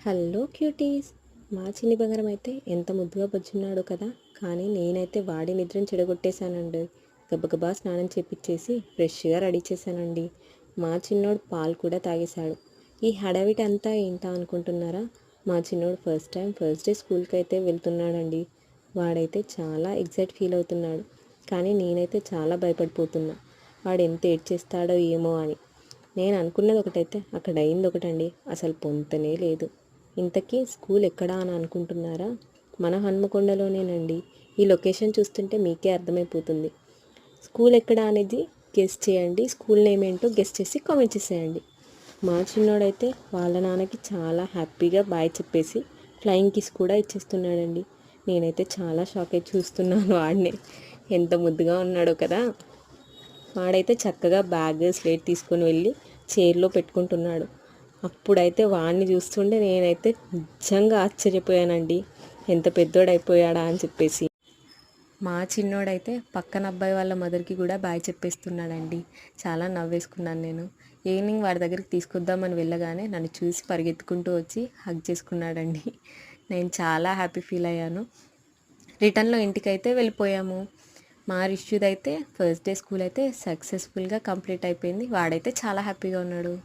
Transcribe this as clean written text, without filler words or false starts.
Hello cuties. మా చిన్ని బంగారం అయితే ఎంత ముద్దుగా బొచ్చున్నాడో కదా. కానీ నేనైతే వాడి నిద్రను చెడగొట్టేశానండి. గబగబా స్నానం చేపించేసి ఫ్రెష్గా రెడీ చేశానండి. మా చిన్నోడు పాలు కూడా తాగేశాడు. ఈ హడావిడి అంతా ఏంటా అనుకుంటున్నారా? మా చిన్నోడు ఫస్ట్ డే స్కూల్కి అయితే వెళ్తున్నాడండి. వాడైతే చాలా ఎగ్జైట్ ఫీల్ అవుతున్నాడు. కానీ నేనైతే చాలా భయపడిపోతున్నా. వాడు ఎంత ఏడ్చేస్తాడో ఏమో అని. నేను అనుకున్నది ఒకటైతే అక్కడ అయింది ఒకటండి. అసలు పొంతనే లేదు. ఇంతకీ స్కూల్ ఎక్కడా అని అనుకుంటున్నారా? మన హన్మకొండలోనేనండి. ఈ లొకేషన్ చూస్తుంటే మీకే అర్థమైపోతుంది. స్కూల్ ఎక్కడా అనేది గెస్ చేయండి. స్కూల్ నేమ్ ఏంటో గెస్ చేసి కామెంట్ చేసేయండి. మా చిన్నోడైతే వాళ్ళ నాన్నకి చాలా హ్యాపీగా బాయ్ చెప్పేసి ఫ్లయింగ్ కిస్ కూడా ఇచ్చేస్తున్నాడండి. నేనైతే చాలా షాక్ అయి చూస్తున్నాను వాడిని. ఎంత ముద్దుగా ఉన్నాడో కదా. వాడైతే చక్కగా బ్యాగ్ స్లేట్ తీసుకొని వెళ్ళి చైర్లో పెట్టుకుంటున్నాడు. అప్పుడైతే వాడిని చూస్తుంటే నేనైతే నిజంగా ఆశ్చర్యపోయానండి. ఎంత పెద్దోడైపోయాడా అని చెప్పేసి. మా చిన్నోడైతే పక్కన అబ్బాయి వాళ్ళ మదర్కి కూడా బాయ్ చెప్పేస్తున్నాడండి. చాలా నవ్వేసుకున్నాను నేను. ఈవినింగ్ వాడి దగ్గరికి తీసుకొద్దామని వెళ్ళగానే నన్ను చూసి పరిగెత్తుకుంటూ వచ్చి హగ్ చేసుకున్నాడండి. నేను చాలా హ్యాపీ ఫీల్ అయ్యాను. రిటర్న్లో ఇంటికైతే వెళ్ళిపోయాము. మా రిష్యుదైతే ఫస్ట్ డే స్కూల్ అయితే సక్సెస్ఫుల్గా కంప్లీట్ అయిపోయింది. వాడైతే చాలా హ్యాపీగా ఉన్నాడు.